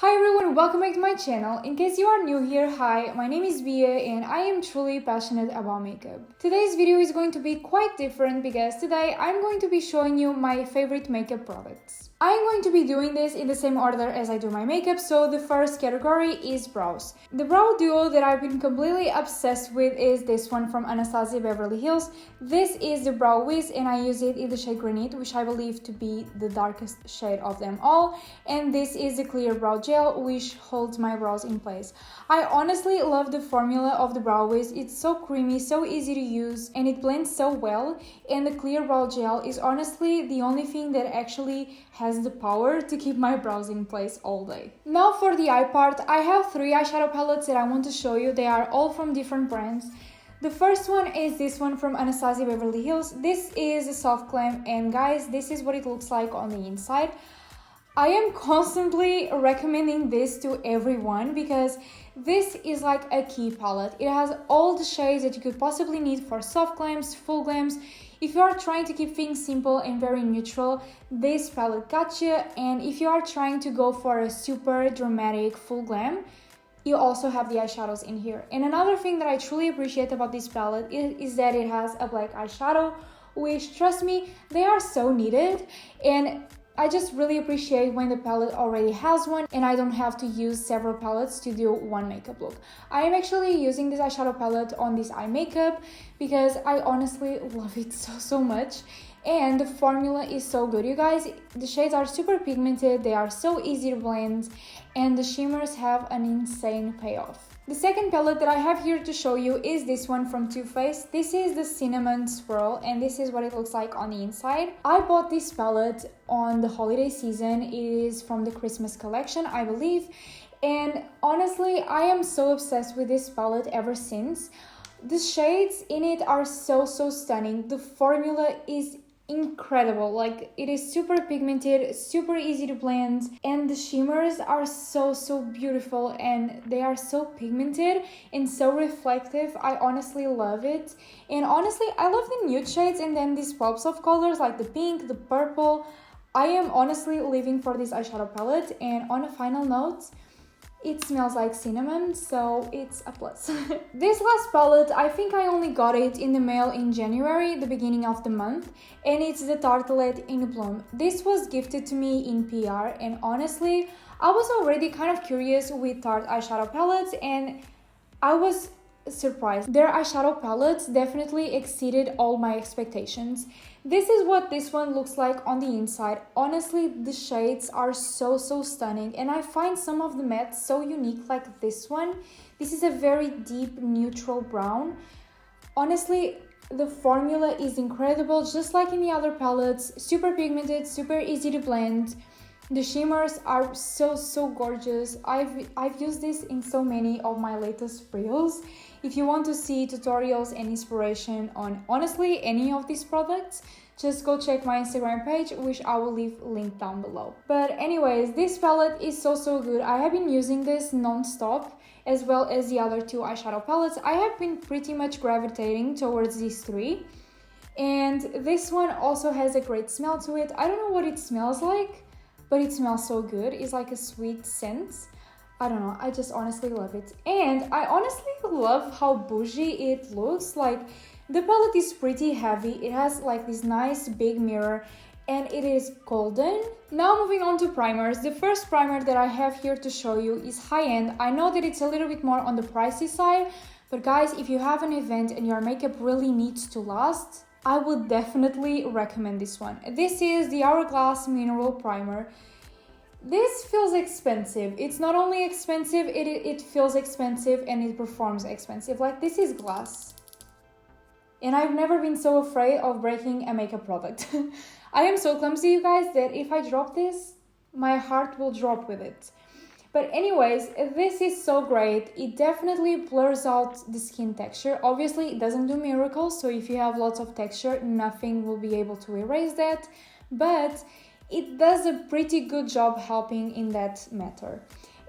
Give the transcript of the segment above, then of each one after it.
Hi everyone, welcome back to my channel. In case you are new here, hi, my name is Becca and I am truly passionate about makeup. Today's video is going to be quite different because today I'm going to be showing you my favorite makeup products. I'm going to be doing this in the same order as I do my makeup, so the first category is brows. The brow duo that I've been completely obsessed with is this one from Anastasia Beverly Hills. This is the Brow Wiz and I use it in the shade Granite, which I believe to be the darkest shade of them all. And this is the clear brow gel, which holds my brows in place. I honestly love the formula of the Brow Wiz. It's so creamy, so easy to use, and it blends so well. And the clear brow gel is honestly the only thing that actually has the power to keep my brows in place all day. Now for the eye part, I have 3 eyeshadow palettes that I want to show you. They are all from different brands. The first one is this one from Anastasia Beverly Hills. This is a soft glam, and guys, this is what it looks like on the inside. I am constantly recommending this to everyone because this is like a key palette. It has all the shades that you could possibly need for soft glams, full glams. If you are trying to keep things simple and very neutral, this palette got you. And if you are trying to go for a super dramatic full glam, you also have the eyeshadows in here. And another thing that I truly appreciate about this palette is that it has a black eyeshadow, which, trust me, they are so needed. And I just really appreciate when the palette already has one and I don't have to use several palettes to do one makeup look. I am actually using this eyeshadow palette on this eye makeup because I honestly love it so much. And the formula is so good, you guys. The shades are super pigmented, they are so easy to blend, and the shimmers have an insane payoff. The second palette that I have here to show you is this one from Too Faced. This is the Cinnamon Swirl, and this is what it looks like on the inside. I bought this palette on the holiday season. It is from the Christmas collection, I believe. And honestly, I am so obsessed with this palette ever since. The shades in it are so stunning. The formula is incredible. Like, it is super pigmented, super easy to blend, and the shimmers are so beautiful, and they are so pigmented and so reflective. I honestly love it. And honestly, I love the nude shades and then these pops of colors like the pink, the purple. I am honestly living for this eyeshadow palette. And on a final note, it smells like cinnamon, so it's a plus. This last palette, I think I only got it in the mail in January, the beginning of the month, and it's the Tartelette in Bloom. This was gifted to me in PR, and honestly, I was already kind of curious with Tarte eyeshadow palettes, and I was surprised. Their eyeshadow palettes definitely exceeded all my expectations. This is what this one looks like on the inside. Honestly, the shades are so stunning, and I find some of the mattes so unique, like this one. This is a very deep neutral brown. Honestly, the formula is incredible, just like in the other palettes. Super pigmented, super easy to blend. The shimmers are so gorgeous. I've used this in so many of my latest reels. If you want to see tutorials and inspiration on honestly any of these products, just go check my Instagram page, which I will leave linked down below. But anyways, this palette is so good. I have been using this non-stop, as well as the other 2 eyeshadow palettes. I have been pretty much gravitating towards these 3. And this one also has a great smell to it. I don't know what it smells like, but it smells so good. It's like a sweet scent. I don't know, I just honestly love it. And I honestly love how bougie it looks. Like, the palette is pretty heavy. It has like this nice big mirror, and it is golden. Now moving on to primers. The first primer that I have here to show you is high-end. I know that it's a little bit more on the pricey side, but guys, if you have an event and your makeup really needs to last, I would definitely recommend this one. This is the Hourglass Mineral Primer. This feels expensive. It's not only expensive, it feels expensive, and it performs expensive. Like, this is glass. And I've never been so afraid of breaking a makeup product. I am so clumsy, you guys, that if I drop this, my heart will drop with it. But anyways, this is so great. It definitely blurs out the skin texture. Obviously, it doesn't do miracles, so if you have lots of texture, nothing will be able to erase that. But it does a pretty good job helping in that matter.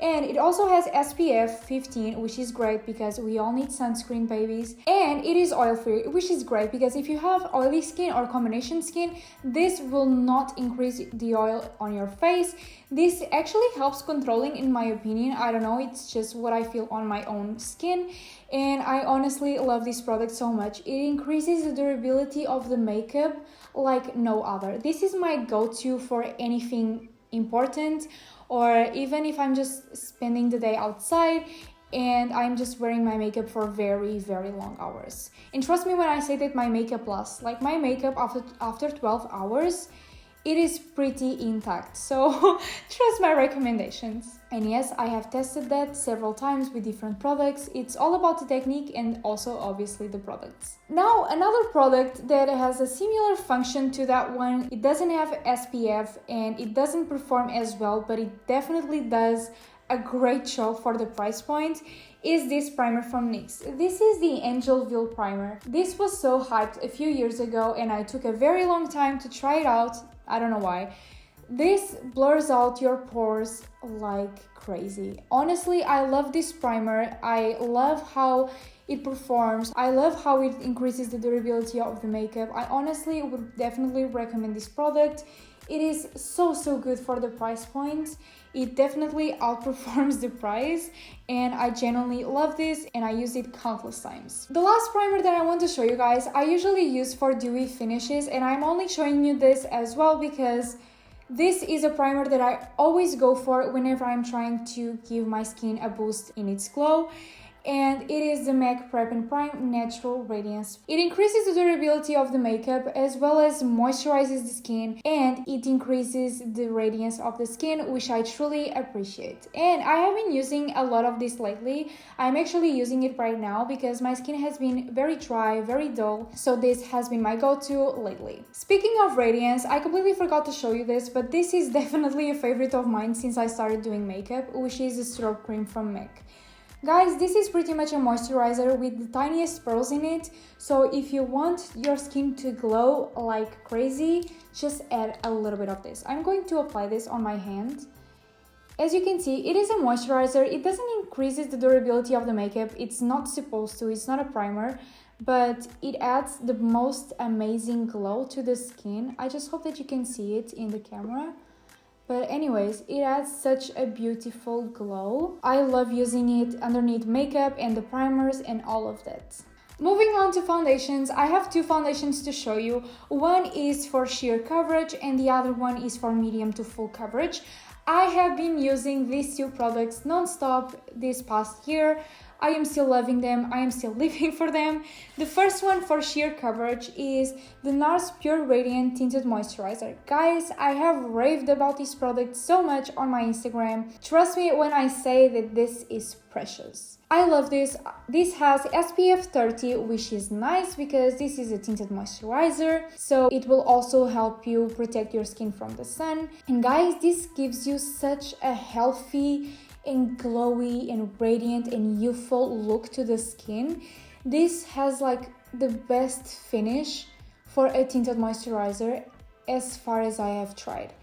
And it also has SPF 15, which is great because we all need sunscreen, babies. And it is oil-free, which is great because if you have oily skin or combination skin, this will not increase the oil on your face. This actually helps controlling, in my opinion. I don't know, it's just what I feel on my own skin. And I honestly love this product so much. It increases the durability of the makeup like no other. This is my go-to for anything important, or even if I'm just spending the day outside and I'm just wearing my makeup for very, very long hours. And trust me when I say that my makeup lasts. Like my makeup after 12 hours, it is pretty intact. So trust my recommendations. And yes, I have tested that several times with different products. It's all about the technique and also obviously the products. Now, another product that has a similar function to that one. It doesn't have SPF and it doesn't perform as well, but it definitely does a great job for the price point, is this primer from NYX. This is the Angel Veil primer. This was so hyped a few years ago and I took a very long time to try it out. I don't know why. This blurs out your pores like crazy. Honestly, I love this primer. I love how it performs. I love how it increases the durability of the makeup. I honestly would definitely recommend this product. It is so good for the price point. It definitely outperforms the price and I genuinely love this and I use it countless times. The last primer that I want to show you guys, I usually use for dewy finishes and I'm only showing you this as well because this is a primer that I always go for whenever I'm trying to give my skin a boost in its glow. And it is the MAC Prep and Prime Natural Radiance. It increases the durability of the makeup as well as moisturizes the skin, and it increases the radiance of the skin, which I truly appreciate. And I have been using a lot of this lately. I'm actually using it right now because my skin has been very dry, very dull, so this has been my go-to lately. Speaking of radiance, I completely forgot to show you this, but this is definitely a favorite of mine since I started doing makeup, which is the Strobe Cream from MAC. Guys, this is pretty much a moisturizer with the tiniest pearls in it, so if you want your skin to glow like crazy, just add a little bit of this. I'm going to apply this on my hand. As you can see, it is a moisturizer. It doesn't increase the durability of the makeup. It's not supposed to, it's not a primer, but it adds the most amazing glow to the skin. I just hope that you can see it in the camera. But anyways, it adds such a beautiful glow. I love using it underneath makeup and the primers and all of that. Moving on to foundations, I have two foundations to show you. One is for sheer coverage and the other one is for medium to full coverage. I have been using these two products non-stop this past year. I am still loving them. I am still living for them. The first one for sheer coverage is the NARS Pure Radiant Tinted Moisturizer. Guys, I have raved about this product so much on my Instagram. Trust me when I say that this is precious. I love this. This has SPF 30, which is nice because this is a tinted moisturizer, so it will also help you protect your skin from the sun. And guys, this gives you such a healthy and glowy and radiant and youthful look to the skin. This has like the best finish for a tinted moisturizer as far as I have tried.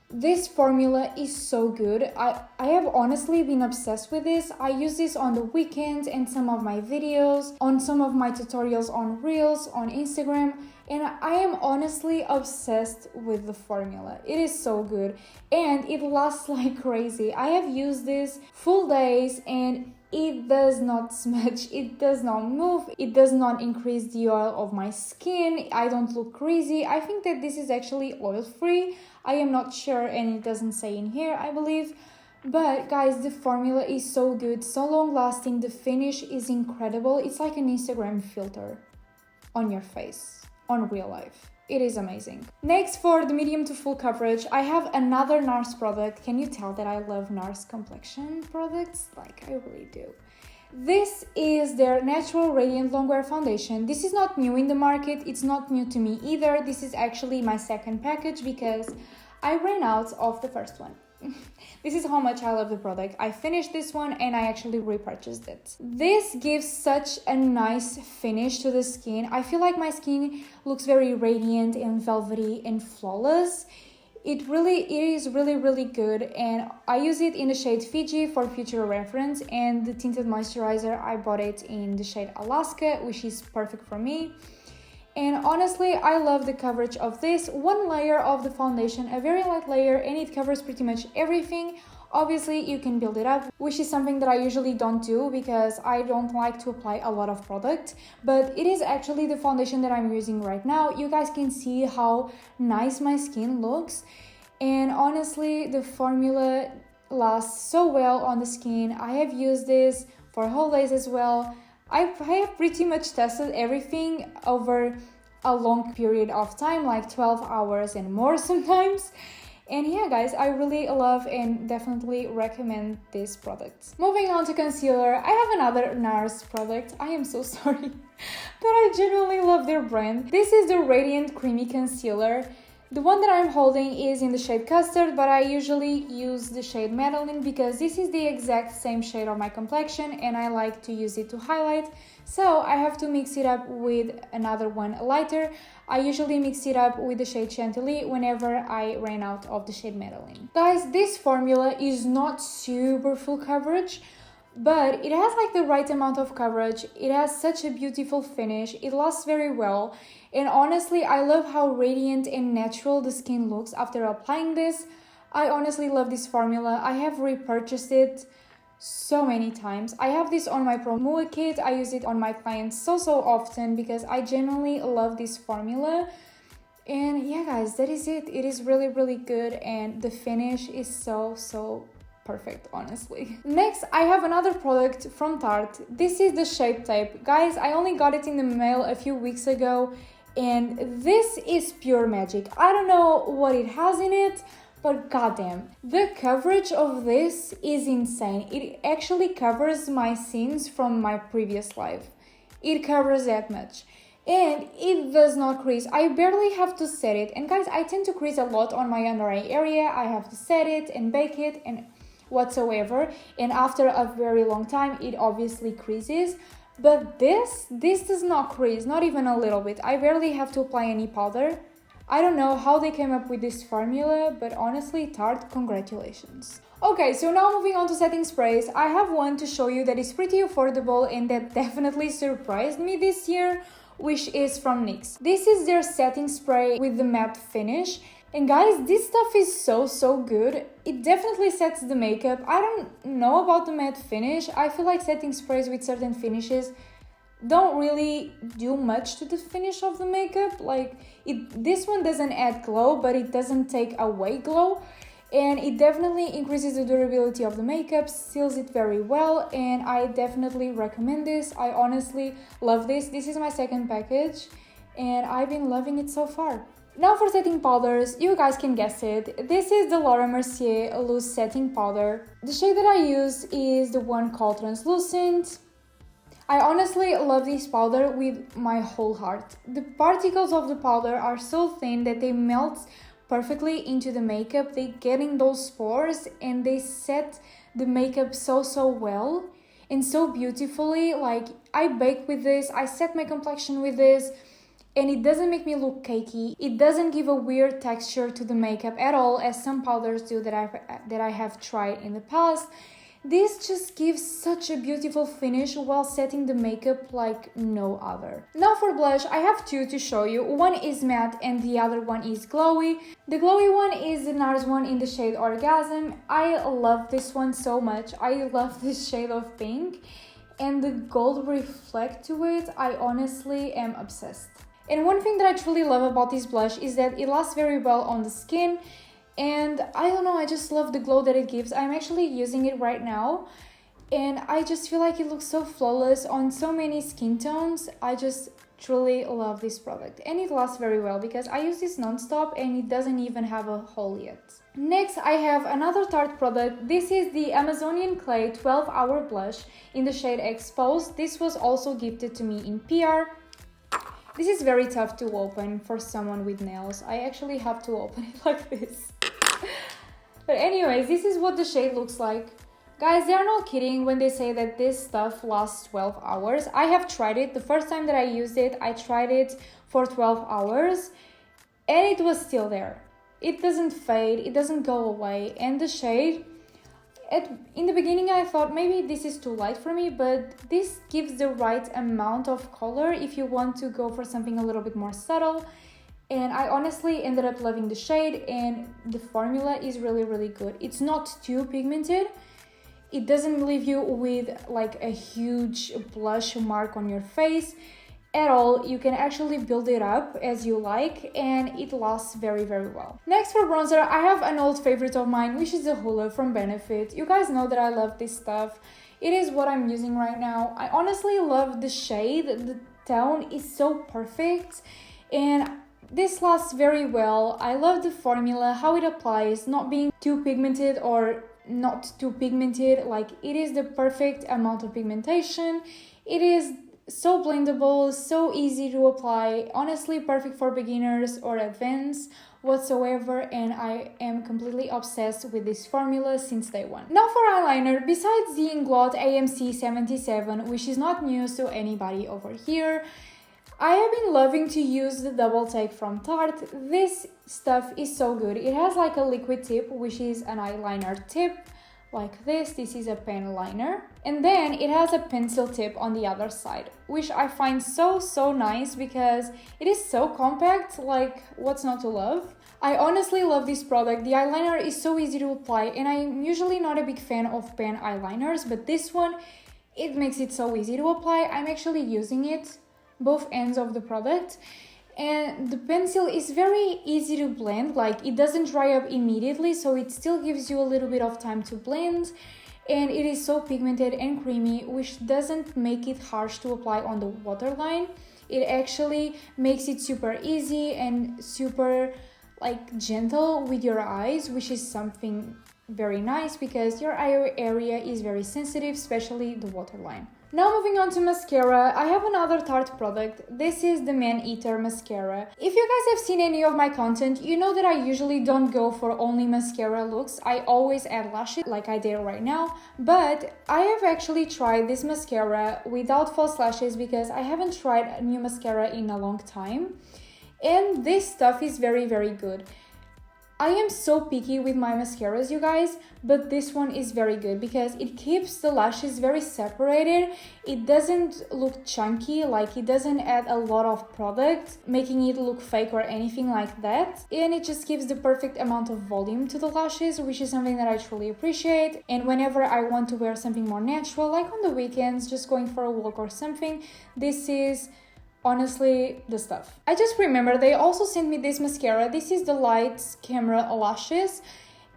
This formula is so good. I have honestly been obsessed with this. I use this on the weekends and some of my videos, on some of my tutorials on Reels, on Instagram, and I am honestly obsessed with the formula. It is so good and it lasts like crazy. I have used this full days and it does not smudge, it does not move, it does not increase the oil of my skin, I don't look crazy. I think that this is actually oil-free. I am not sure and it doesn't say in here, I believe. But guys, the formula is so good, so long-lasting, the finish is incredible. It's like an Instagram filter on your face, on real life. It is amazing. Next, for the medium to full coverage, I have another NARS product. Can you tell that I love NARS complexion products? Like, I really do. This is their Natural Radiant Longwear Foundation. This is not new in the market. It's not new to me either. This is actually my second package because I ran out of the first one. This is how much I love the product. I finished this one and I actually repurchased it. This gives such a nice finish to the skin. I feel like my skin looks very radiant and velvety and flawless. It is really good, and I use it in the shade Fiji for future reference, and the tinted moisturizer, I bought it in the shade Alaska, which is perfect for me. And honestly, I love the coverage of this. One layer of the foundation, a very light layer, and it covers pretty much everything. Obviously, you can build it up, which is something that I usually don't do because I don't like to apply a lot of product. But it is actually the foundation that I'm using right now. You guys can see how nice my skin looks. And honestly, the formula lasts so well on the skin. I have used this for holidays as well. I have pretty much tested everything over a long period of time, like 12 hours and more sometimes. And yeah, guys, I really love and definitely recommend this product. Moving on to concealer, I have another NARS product. I am so sorry, but I genuinely love their brand. This is the Radiant Creamy Concealer. The one that I'm holding is in the shade Custard, but I usually use the shade Madeline because this is the exact same shade of my complexion and I like to use it to highlight. So I have to mix it up with another one lighter. I usually mix it up with the shade Chantilly whenever I ran out of the shade Madeline. Guys, this formula is not super full coverage, but it has like the right amount of coverage. It has such a beautiful finish. It lasts very well. And honestly, I love how radiant and natural the skin looks after applying this. I honestly love this formula. I have repurchased it so many times. I have this on my promo kit. I use it on my clients so often because I genuinely love this formula. And yeah, guys, that is it. It is really good, and the finish is so perfect, honestly. Next, I have another product from Tarte. This is the Shape Tape. Guys, I only got it in the mail a few weeks ago, and this is pure magic. I don't know what it has in it, but goddamn, the coverage of this is insane. It actually covers my sins from my previous life. It covers that much. And it does not crease. I barely have to set it. And guys, I tend to crease a lot on my under eye area. I have to set it and bake it and whatsoever. And after a very long time, it obviously creases. But this does not crease, not even a little bit. I barely have to apply any powder. I don't know how they came up with this formula, but honestly, Tarte, congratulations. Okay, so now moving on to setting sprays, I have one to show you that is pretty affordable and that definitely surprised me this year, which is from NYX. This is their setting spray with the matte finish. And guys, this stuff is so good. It definitely sets the makeup. I don't know about the matte finish. I feel like setting sprays with certain finishes don't really do much to the finish of the makeup. Like, this one doesn't add glow, but it doesn't take away glow. And it definitely increases the durability of the makeup, seals it very well, and I definitely recommend this. I honestly love this. This is my second package, and I've been loving it so far. Now for setting powders, you guys can guess it. This is the Laura Mercier Loose Setting Powder. The shade that I use is the one called Translucent. I honestly love this powder with my whole heart. The particles of the powder are so thin that they melt perfectly into the makeup. They get in those pores and they set the makeup so well and so beautifully. Like, I bake with this, I set my complexion with this, and it doesn't make me look cakey. It doesn't give a weird texture to the makeup at all, as some powders do that I have tried in the past. This just gives such a beautiful finish while setting the makeup like no other. Now for blush, I have two to show you. One is matte and the other one is glowy. The glowy one is the NARS one in the shade Orgasm. I love this one so much. I love this shade of pink, and the gold reflect to it. I honestly am obsessed. And one thing that I truly love about this blush is that it lasts very well on the skin. And I don't know, I just love the glow that it gives. I'm actually using it right now, and I just feel like it looks so flawless on so many skin tones. I just truly love this product, and it lasts very well because I use this non-stop and it doesn't even have a hole yet. Next, I have another Tarte product. This is the Amazonian Clay 12-Hour Blush in the shade Exposed. This was also gifted to me in PR. This is very tough to open for someone with nails. I actually have to open it like this. But anyways, this is what the shade looks like. Guys, they are not kidding when they say that this stuff lasts 12 hours. I have tried it. The first time that I used it, I tried it for 12 hours and it was still there. it doesn't fade, it doesn't go away. And the shade, in the beginning I thought maybe this is too light for me, but this gives the right amount of color if you want to go for something a little bit more subtle. And I honestly ended up loving the shade, and the formula is really, really good. It's not too pigmented. It doesn't leave you with like a huge blush mark on your face at all. You can actually build it up as you like, and it lasts very, very well. Next, for bronzer, I have an old favorite of mine, which is the Hoola from Benefit. You guys know that I love this stuff. It is what I'm using right now. I honestly love the shade. The tone is so perfect, and this lasts very well. I love the formula, how it applies, not being too pigmented or not too pigmented. Like, it is the perfect amount of pigmentation. It is so blendable, so easy to apply, honestly perfect for beginners or advanced whatsoever, and I am completely obsessed with this formula since day one. Now for eyeliner, besides the Inglot AMC 77, which is not news to anybody over here, I have been loving to use the double take from Tarte. This stuff is so good. It has like a liquid tip, which is an eyeliner tip, like this. This is a pen liner. And then it has a pencil tip on the other side, which I find so nice because it is so compact, like what's not to love? I honestly love this product. The eyeliner is so easy to apply, and I'm usually not a big fan of pen eyeliners, but this one, it makes it so easy to apply. I'm actually using it both ends of the product, and the pencil is very easy to blend. Like, it doesn't dry up immediately, so it still gives you a little bit of time to blend, and it is so pigmented and creamy, which doesn't make it harsh to apply on the waterline. It actually makes it super easy and super like gentle with your eyes, which is something very nice because your eye area is very sensitive, especially the waterline. Now moving on to mascara, I have another Tarte product. This is the Maneater mascara. If you guys have seen any of my content, you know that I usually don't go for only mascara looks. I always add lashes like I did right now, but I have actually tried this mascara without false lashes because I haven't tried a new mascara in a long time, and this stuff is very good. I am so picky with my mascaras, you guys, but this one is very good because it keeps the lashes very separated. It doesn't look chunky, like it doesn't add a lot of product, making it look fake or anything like that. And it just gives the perfect amount of volume to the lashes, which is something that I truly appreciate. And whenever I want to wear something more natural, like on the weekends, just going for a walk or something, this is honestly the stuff. I just remember they also sent me this mascara. This is the Lights Camera Lashes,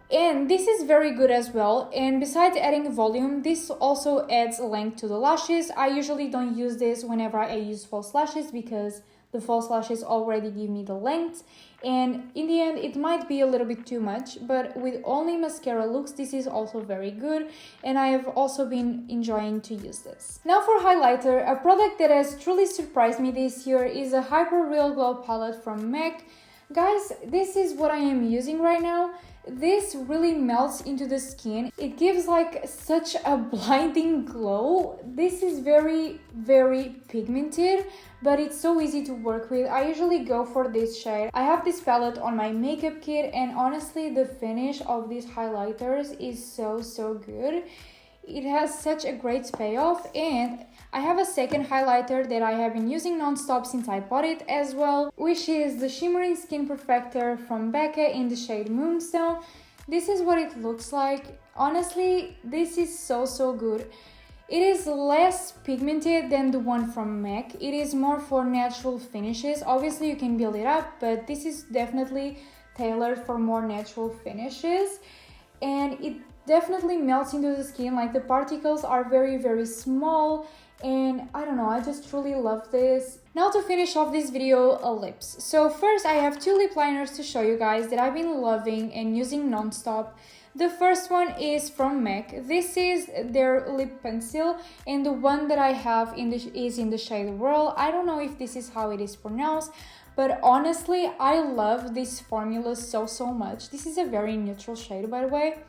and this is very good as well. And besides adding volume, this also adds length to the lashes. I usually don't use this whenever I use false lashes because the false lashes already give me the length, and in the end it might be a little bit too much, but with only mascara looks, this is also very good, and I have also been enjoying to use this. Now for highlighter, a product that has truly surprised me this year is a Hyper Real Glow palette from MAC. Guys, this is what I am using right now. This really melts into the skin. It gives like such a blinding glow. This is very pigmented, but it's so easy to work with. I usually go for this shade. I have this palette on my makeup kit, and honestly the finish of these highlighters is so good. It has such a great payoff, and I have a second highlighter that I have been using non-stop since I bought it as well, which is the Shimmering Skin Perfector from Becca in the shade Moonstone. This is what it looks like. Honestly, this is so good. It is less pigmented than the one from MAC. It is more for natural finishes. Obviously you can build it up, but this is definitely tailored for more natural finishes, and it definitely melts into the skin. Like, the particles are very small, and I don't know, I just truly love this. Now to finish off this video, lips. So first I have two lip liners to show you guys that I've been loving and using non-stop. The first one is from MAC. This is their lip pencil, and the one that I have is in the shade Whirl. I don't know if this is how it is pronounced, but honestly I love this formula so much. This is a very neutral shade, by the way.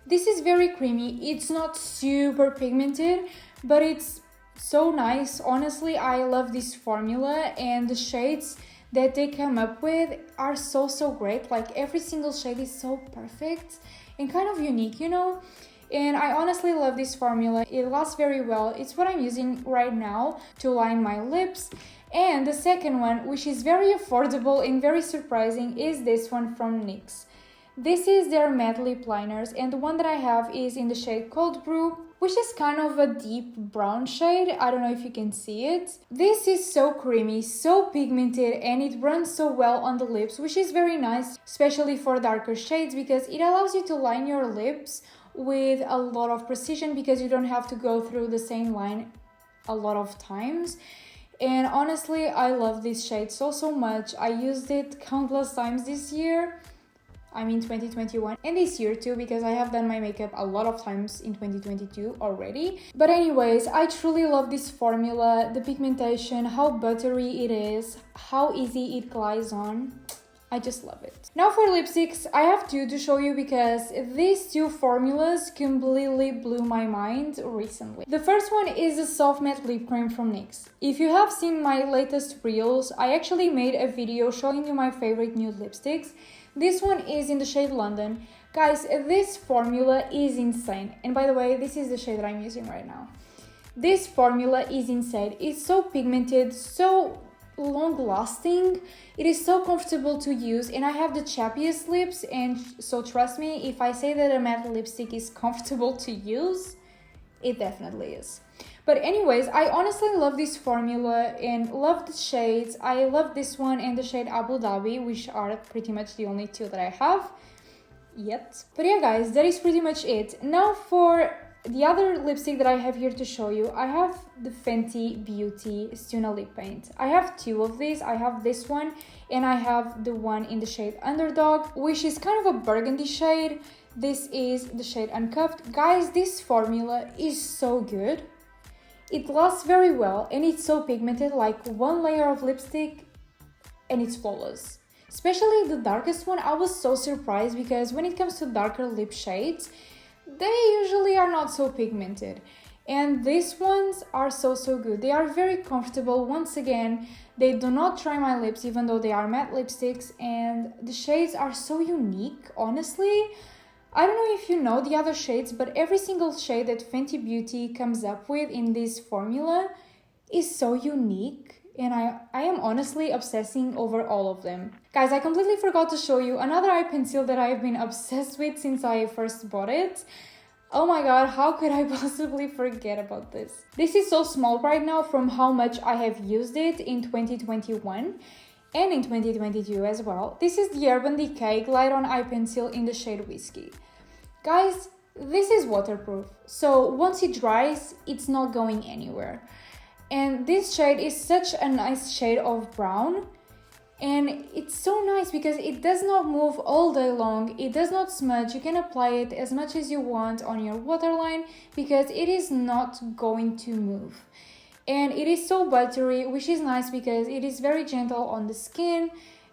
This is very creamy. It's not super pigmented, but it's so nice. Honestly, I love this formula, and the shades that they come up with are so great. Like every single shade is so perfect and kind of unique, you know? And I honestly love this formula. It lasts very well. It's what I'm using right now to line my lips. And the second one, which is very affordable and very surprising, is this one from NYX. This is their matte lip liners, and the one that I have is in the shade Cold Brew, which is kind of a deep brown shade. I don't know if you can see it. This is so creamy, so pigmented, and it runs so well on the lips, which is very nice, especially for darker shades, because it allows you to line your lips with a lot of precision because you don't have to go through the same line a lot of times. And honestly, I love this shade so much. I used it countless times this year. I mean 2021 and this year too, because I have done my makeup a lot of times in 2022 already. But anyways, I truly love this formula, the pigmentation, how buttery it is, how easy it glides on. I just love it. Now for lipsticks, I have two to show you because these two formulas completely blew my mind recently. The first one is a soft matte lip cream from NYX. If you have seen my latest reels, I actually made a video showing you my favorite nude lipsticks. This one is in the shade London. Guys, this formula is insane. And by the way, this is the shade that I'm using right now. This formula is insane. It's so pigmented, so long-lasting. It is so comfortable to use, and I have the chappiest lips, and so trust me, if I say that a matte lipstick is comfortable to use, it definitely is. But anyways, I honestly love this formula and love the shades. I love this one and the shade Abu Dhabi, which are pretty much the only two that I have yet. But yeah guys, that is pretty much it. Now for the other lipstick that I have here to show you, I have the Fenty Beauty Stuna Lip Paint. I have two of these. I have this one and I have the one in the shade Underdog, which is kind of a burgundy shade. This is the shade Uncuffed. Guys, this formula is so good. It lasts very well and it's so pigmented, like one layer of lipstick and it's flawless. Especially the darkest one, I was so surprised because when it comes to darker lip shades, they usually are not so pigmented. And these ones are so good. They are very comfortable. Once again, they do not dry my lips even though they are matte lipsticks, and the shades are so unique, honestly. I don't know if you know the other shades, but every single shade that Fenty Beauty comes up with in this formula is so unique, and I am honestly obsessing over all of them. Guys, I completely forgot to show you another eye pencil that I've been obsessed with since I first bought it. Oh my god, how could I possibly forget about this? This is so small right now from how much I have used it in 2021. And in 2022 as well. This is the Urban Decay Glide On Eye Pencil in the shade Whiskey. Guys, this is waterproof, so once it dries, it's not going anywhere. And this shade is such a nice shade of brown, and it's so nice because it does not move all day long, it does not smudge. You can apply it as much as you want on your waterline because it is not going to move. And it is so buttery, which is nice because it is very gentle on the skin.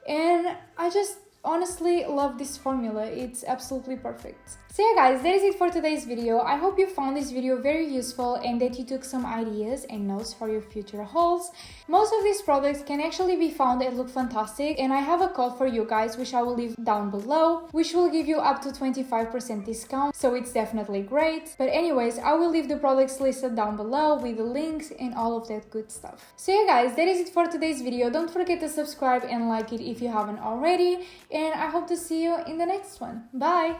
And I just honestly love this formula. It's absolutely perfect. So yeah guys, that is it for today's video. I hope you found this video very useful and that you took some ideas and notes for your future hauls. Most of these products can actually be found at Look Fantastic, and I have a code for you guys which I will leave down below, which will give you up to 25% discount, so it's definitely great. But anyways, I will leave the products listed down below with the links and all of that good stuff. So yeah guys, that is it for today's video. Don't forget to subscribe and like it if you haven't already, and I hope to see you in the next one. Bye!